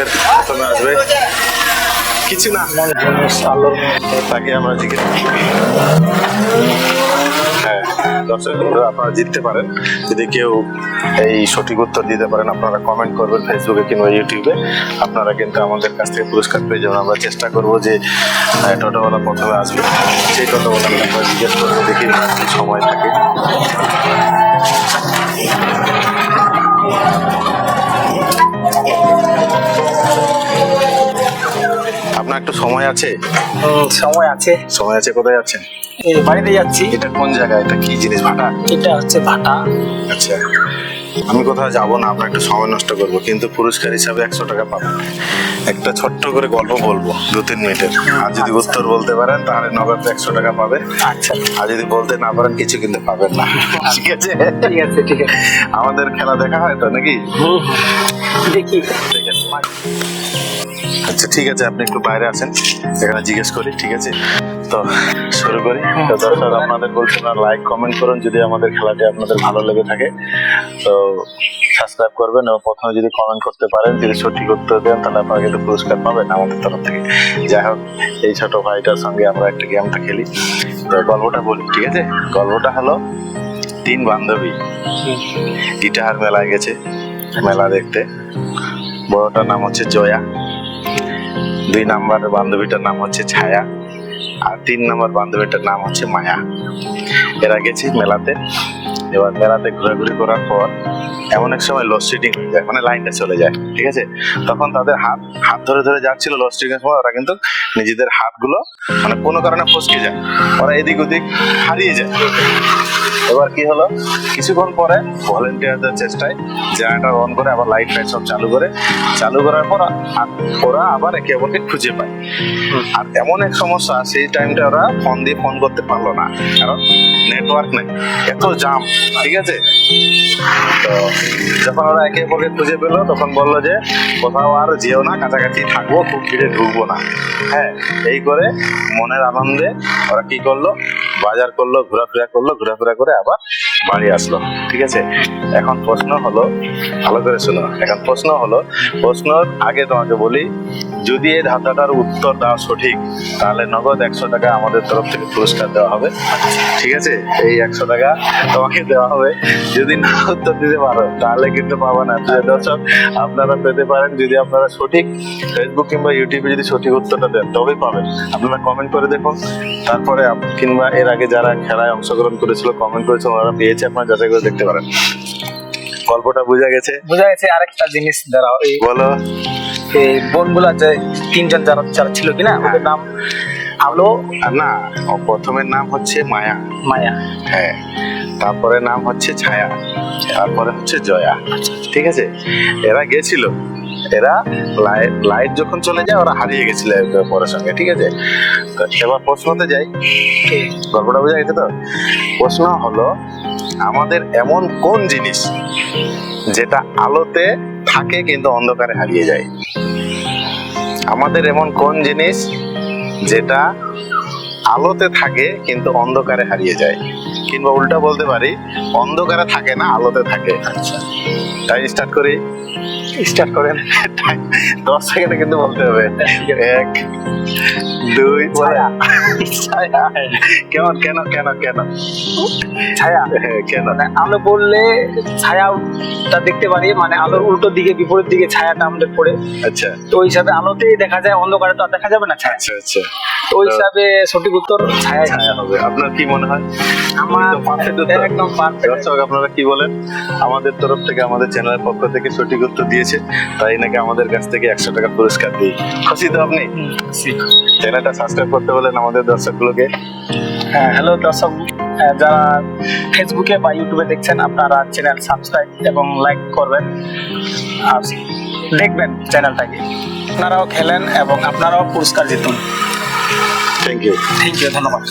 আমাদের প্রথমে আসবে কিছু না তাকে আমরা জিজ্ঞেস হ্যাঁ দর্শক বন্ধুরা আপনারা জিততে পারেন যদি কেউ এই সঠিক উত্তর দিতে পারেন আপনারা কমেন্ট করবেন ফেসবুকে কিংবা ইউটিউবে আপনারা কিন্তু আমাদের কাছ থেকে পুরস্কার পেয়ে যাবেন আমরা চেষ্টা করবো যে টোটোওয়ালা প্রথমে আসবে সেই টোটোওয়ালাকে আমরা জিজ্ঞেস করবো দেখি সময় থাকে আপনার একটু সময় আছে সময় আছে কোথায় যাচ্ছেন বাড়িতে যাচ্ছি। এটা কোন জায়গা এটা কি জিনিস ভাটা এটা হচ্ছে ভাটা। আচ্ছা আমি কোথাও যাবো না আপনার একটু সময় নষ্ট করবো কিন্তু পুরস্কার হিসাবে 100 টাকা পাবেন একটা ছোট্ট করে গল্প বলবো 2-3 মিনিটের আর যদি উত্তর বলতে পারেন তাহলে নগদ 100 টাকা পাবেন আচ্ছা আর যদি বলতে না পারেন কিছু কিন্তু পাবেন না ঠিক আছে ঠিক আছে আমাদের খেলা দেখা হয় তো নাকি দেখি। আচ্ছা ঠিক আছে আপনি একটু বাইরে আসেন এখানে জিজ্ঞেস করি ঠিক আছে তো শুরু করি তো দর্শক আপনাদের বলছেন লাইক কমেন্ট করুন যদি আমাদের খেলাটি আপনাদের ভালো লেগে থাকে তো সাবস্ক্রাইব করবেন এবং প্রথমে যদি কমেন্ট করতে পারেন যদি সঠিক উত্তর দেন তাহলে আপনারা কিন্তু পুরস্কার পাবেন আমাদের তরফ থেকে যাই হোক এই ছোট ভাইটার সঙ্গে আমরা একটা গেমটা খেলি তো গল্পটা বলি ঠিক আছে গল্পটা হলো 3 বান্ধবী ইটাহার মেলায় গেছে মেলা দেখতে বড়টার নাম হচ্ছে জয়া 2 নাম্বার বান্ধবীটার নাম হচ্ছে ছায়া আর 3 নাম্বার বান্ধবীটার নাম হচ্ছে মায়া এরা গেছে মেলাতে এবার মেলাতে ঘোরাঘুরি করার পর এমন এক সময় লোডশেডিং হয়ে যায় মানে লাইনটা চলে যায় ঠিক আছে তখন তাদের হাত ধরে ধরে যাচ্ছিল লোডশেডিং এর সময় ওরা কিন্তু নিজেদের হাতগুলো মানে কোনো কারণে ফসকে যায় ওরা এদিক ওদিক হারিয়ে যায় এবার কি হলো কিছুক্ষণ পরে ভলেন্টিয়ারদের চেষ্টায় জেনারেটর অন করে আবার লাইট ফাইট সব চালু করার পর ওরা আবার একে অপরকে খুঁজে পায় আর এমন এক সমস্যা সেই টাইমটা ওরা ফোন দিয়ে ফোন করতে পারলো না কারণ নেটওয়ার্ক নেই এত জাম ঠিক আছে তো যখন ওরা একে অপরকে খুঁজে পেলো তখন বললো যে কোথাও আর যেও না কাছাকাছি থাকবো খুব ভিড়ে ঢুকবো না হ্যাঁ এই করে মনের আনন্দে ওরা কি করলো বাজার করলো ঘোরাফেরা করে আবার বাড়ি আসলো ঠিক আছে এখন প্রশ্ন হলো ভালো করে শোনো এখন প্রশ্নর আগে তোমাকে বলি যদি এই ধাঁধাটার উত্তর দাও সঠিক তাহলে নগদ 100 টাকা আমাদের তরফ থেকে পুরস্কার দেওয়া হবে ঠিক আছে এই 100 টাকা তোমাকে দেওয়া হবে যদি না উত্তর দিতে পারো তাহলে কিন্তু পাবো না দর্শক আপনারা পেতে পারেন যদি আপনারা সঠিক ফেসবুক কিংবা ইউটিউবে যদি সঠিক উত্তরটা দেন তবেই পাবেন আপনারা কমেন্ট করে দেখুন তারপরে কিংবা এর আগে যারা খেলায় অংশগ্রহণ করেছিল কমেন্ট করেছিল ওরা পেয়েছে আপনারা যাচাই করে দেখতে পারেন গল্পটা বোঝা গেছে আরেকটা জিনিস দাঁড়াও এই বলো এই বোনগুলা যে 3 জন যারা ছিল কিনা ওদের নাম আলো না প্রথমের নাম হচ্ছে মায়া হ্যাঁ তারপরে নাম হচ্ছে ছায়া তারপরে হচ্ছে জয়া ঠিক আছে এরা গেছিল এরা লাইট যখন চলে যায় ওরা হারিয়ে গেছিল পরের সঙ্গে ঠিক আছে তো এবার প্রশ্নতে যাই গল্পটা বোঝা গেছে তো প্রশ্ন হলো আমাদের এমন কোন জিনিস যেটা আলোতে থাকে কিন্তু অন্ধকারে হারিয়ে যায় আমাদের এমন কোন জিনিস যেটা আলোতে থাকে কিন্তু অন্ধকারে হারিয়ে যায় কিংবা উল্টা বলতে পারি অন্ধকারে থাকে না আলোতে থাকে আচ্ছা তাই স্টার্ট করেন 10 সেকেন্ডে কিন্তু বলতে হবে 1 2 ছায়া কেমন কেন ছায়া কেন আলো বললে ছায়াটা দেখতে পারি মানে আলোর উল্টো দিকে বিপরীত দিকে ছায়াটা আমাদের পড়ে আচ্ছা তো ওই হিসাবে আলোতেই দেখা যায় অন্ধকারে তো আর দেখা যাবে না ছায়া আচ্ছা তো ওই হিসাবে সঠিক উত্তর ছায়া হবে আপনার কি মনে হয় আমার একদম পারফেক্ট দর্শক আপনারা কি বলেন আমাদের তরফ থেকে আমাদের চ্যানেলের পক্ষ থেকে সঠিক উত্তর দিয়েছে তাই নাকি আমাদের কাছ থেকে 100 টাকা পুরস্কার দিই খুশি তো আপনি চ্যানেলটা সাবস্ক্রাইব করতে বলেন আমাদের দর্শকগুলোকে হ্যাঁ হ্যালো দর্শক যারা ফেসবুকে বা ইউটিউবে দেখছেন আপনারা চ্যানেল সাবস্ক্রাইব এবং লাইক করবেন আর দেখবেন চ্যানেলটাকে আপনারাও খেলেন এবং আপনারাও পুরস্কার জিতুন থ্যাংক ইউ ধন্যবাদ